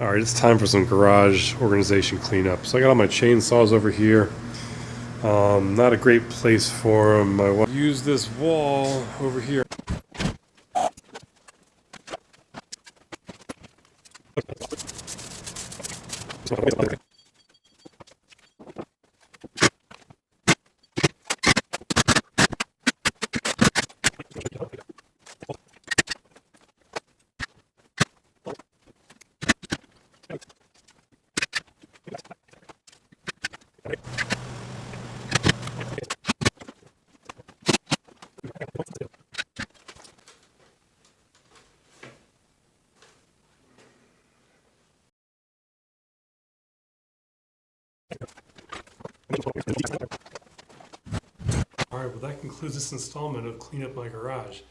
Alright, it's time for some garage organization cleanup. So I got all my chainsaws over here. Not a great place for them. I want to use this wall over here. Alright, well that concludes this installment of Clean Up My Garage.